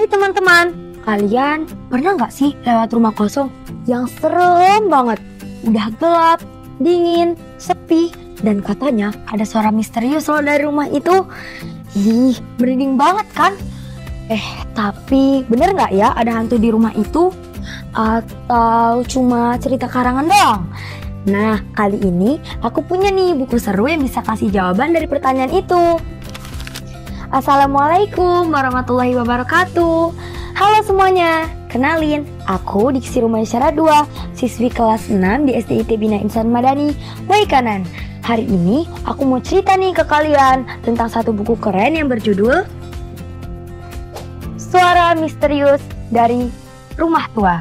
Hai teman-teman, kalian pernah nggak sih lewat rumah kosong yang serem banget? Udah gelap, dingin, sepi, dan katanya ada suara misterius loh dari rumah itu. Ih, merinding banget kan? Tapi bener nggak ya ada hantu di rumah itu? Atau cuma cerita karangan doang? Nah, kali ini aku punya nih buku seru yang bisa kasih jawaban dari pertanyaan itu. Assalamualaikum warahmatullahi wabarakatuh. Halo semuanya, kenalin, aku Diksi Rumaisyara 2, siswi kelas 6 di SDIT Bina Insan Madani, Waikanan. Hari ini aku mau cerita nih ke kalian tentang satu buku keren yang berjudul Suara Misterius dari Rumah Tua.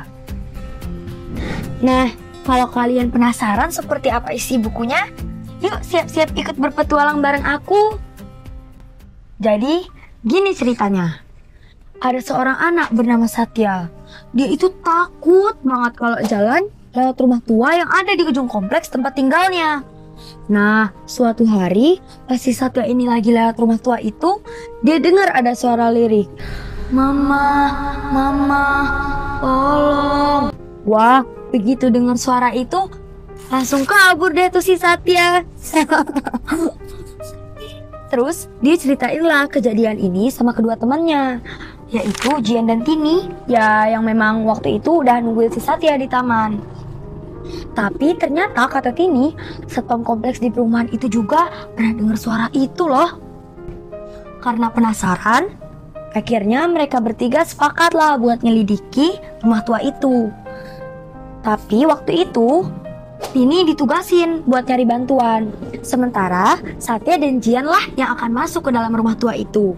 Nah, kalau kalian penasaran seperti apa isi bukunya, yuk siap-siap ikut berpetualang bareng aku. Jadi, gini ceritanya. Ada seorang anak bernama Satya. Dia itu takut banget kalau jalan lewat rumah tua yang ada di ujung kompleks tempat tinggalnya. Nah, suatu hari pas si Satya ini lagi lewat rumah tua itu, dia dengar ada suara lirik. Mama, mama, tolong. Wah, begitu dengar suara itu, langsung kabur deh tuh si Satya. Terus dia ceritainlah kejadian ini sama kedua temannya, yaitu Jian dan Tini, ya yang memang waktu itu udah nungguin si Satya di taman. Tapi ternyata kata Tini, satpam kompleks di perumahan itu juga pernah dengar suara itu loh. Karena penasaran, akhirnya mereka bertiga sepakatlah buat nyelidiki rumah tua itu. Tapi waktu itu Tini ditugasin buat cari bantuan. Sementara Satya dan Jian lah yang akan masuk ke dalam rumah tua itu.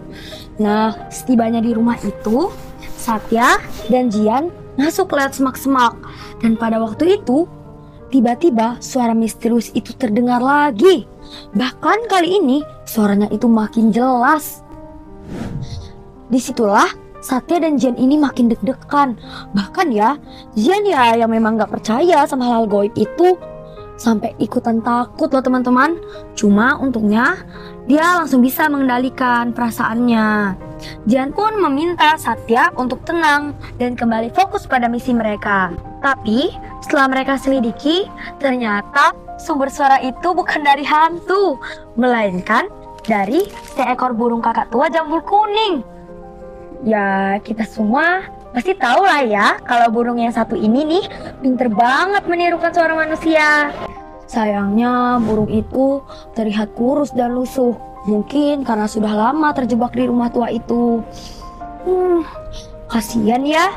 Nah, setibanya di rumah itu, Satya dan Jian masuk lewat semak-semak. Dan pada waktu itu, tiba-tiba suara misterius itu terdengar lagi. Bahkan kali ini suaranya itu makin jelas. Disitulah Satya dan Jian ini makin deg-degan. Bahkan ya, Jian ya yang memang gak percaya sama hal gaib itu, sampai ikutan takut loh teman-teman. Cuma untungnya dia langsung bisa mengendalikan perasaannya. Jian pun meminta Satya untuk tenang dan kembali fokus pada misi mereka. Tapi setelah mereka selidiki, ternyata sumber suara itu bukan dari hantu, melainkan dari seekor burung kakak tua jambul kuning. Ya, kita semua pasti tahu lah ya kalau burung yang satu ini nih pinter banget menirukan suara manusia. Sayangnya burung itu terlihat kurus dan lusuh. Mungkin karena sudah lama terjebak di rumah tua itu. Kasian ya.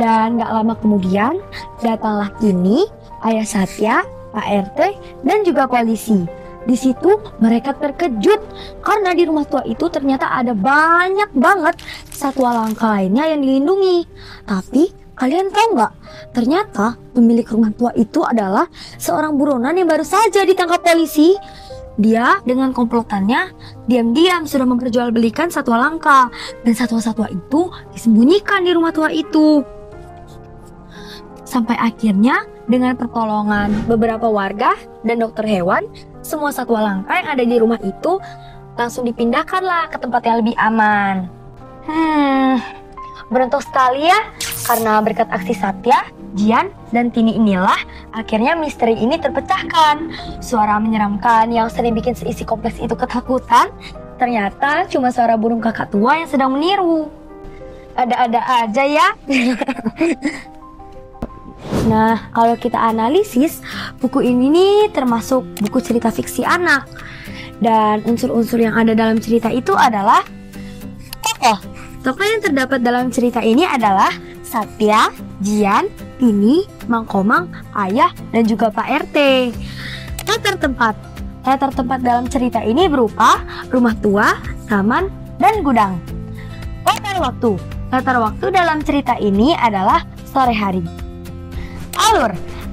Dan gak lama kemudian datanglah Tini, ayah Satya, Pak RT, dan juga polisi. Di situ mereka terkejut karena di rumah tua itu ternyata ada banyak banget satwa langka lainnya yang dilindungi. Tapi kalian tahu nggak? Ternyata pemilik rumah tua itu adalah seorang buronan yang baru saja ditangkap polisi. Dia dengan komplotannya diam-diam sudah memperjualbelikan satwa langka, dan satwa-satwa itu disembunyikan di rumah tua itu. Sampai akhirnya dengan pertolongan beberapa warga dan dokter hewan, semua satwa langka yang ada di rumah itu langsung dipindahkanlah ke tempat yang lebih aman. Beruntung sekali ya, karena berkat aksi Satya, Jian, dan Tini inilah akhirnya misteri ini terpecahkan. Suara menyeramkan yang sering bikin seisi kompleks itu ketakutan, ternyata cuma suara burung kakak tua yang sedang meniru. Ada-ada aja ya. Nah, kalau kita analisis, buku ini nih termasuk buku cerita fiksi anak. Dan unsur-unsur yang ada dalam cerita itu adalah tokoh. Tokoh yang terdapat dalam cerita ini adalah Satya, Jian, Tini, Mang Komang, Ayah, dan juga Pak RT. Latar tempat dalam cerita ini berupa rumah tua, taman, dan gudang. Latar waktu dalam cerita ini adalah sore hari.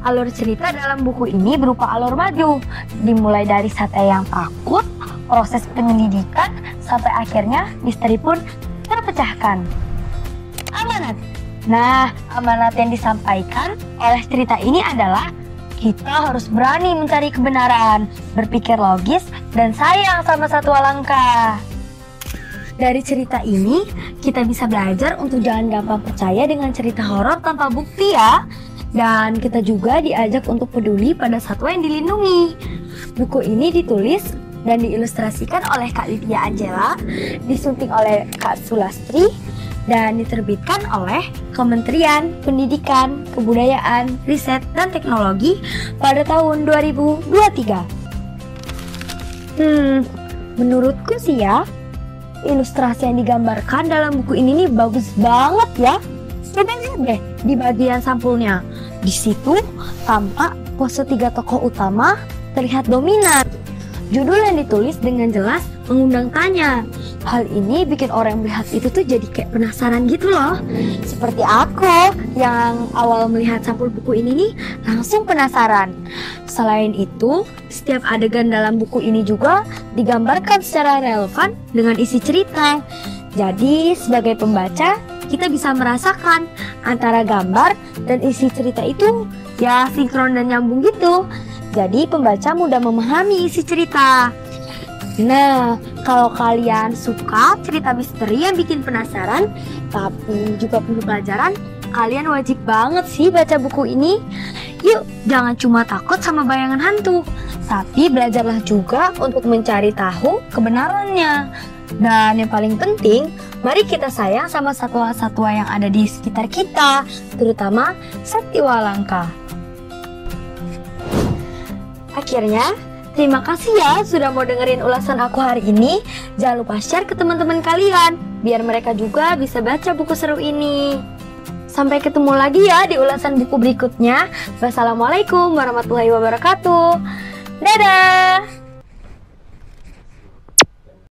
Alur cerita dalam buku ini berupa alur maju, dimulai dari Satya yang takut, proses penyelidikan, sampai akhirnya misteri pun terpecahkan. Amanat. Nah, amanat yang disampaikan oleh cerita ini adalah kita harus berani mencari kebenaran, berpikir logis, dan sayang sama satwa langka. Dari cerita ini, kita bisa belajar untuk jangan gampang percaya dengan cerita horor tanpa bukti ya. Dan kita juga diajak untuk peduli pada satwa yang dilindungi. Buku ini ditulis dan diilustrasikan oleh Kak Lydia Angela, disunting oleh Kak Sulastri, dan diterbitkan oleh Kementerian Pendidikan, Kebudayaan, Riset, dan Teknologi pada tahun 2023. Menurutku sih ya, ilustrasi yang digambarkan dalam buku ini nih bagus banget ya. Coba lihat deh di bagian sampulnya. Di situ tampak pose 3 tokoh utama terlihat dominan. Judul yang ditulis dengan jelas mengundang tanya. Hal ini bikin orang yang melihat itu tuh jadi kayak penasaran gitu loh. Seperti aku yang awal melihat sampul buku ini nih langsung penasaran. Selain itu, setiap adegan dalam buku ini juga digambarkan secara relevan dengan isi cerita. Jadi sebagai pembaca, kita bisa merasakan antara gambar dan isi cerita itu ya sinkron dan nyambung gitu. Jadi pembaca mudah memahami isi cerita. Nah, kalau kalian suka cerita misteri yang bikin penasaran tapi juga penuh pelajaran, kalian wajib banget sih baca buku ini. Yuk, jangan cuma takut sama bayangan hantu, tapi belajarlah juga untuk mencari tahu kebenarannya. Dan yang paling penting, mari kita sayang sama satwa-satwa yang ada di sekitar kita, terutama Satiwalangka. Akhirnya, terima kasih ya sudah mau dengerin ulasan aku hari ini. Jangan lupa share ke teman-teman kalian, biar mereka juga bisa baca buku seru ini. Sampai ketemu lagi ya di ulasan buku berikutnya. Wassalamualaikum warahmatullahi wabarakatuh. Dadah!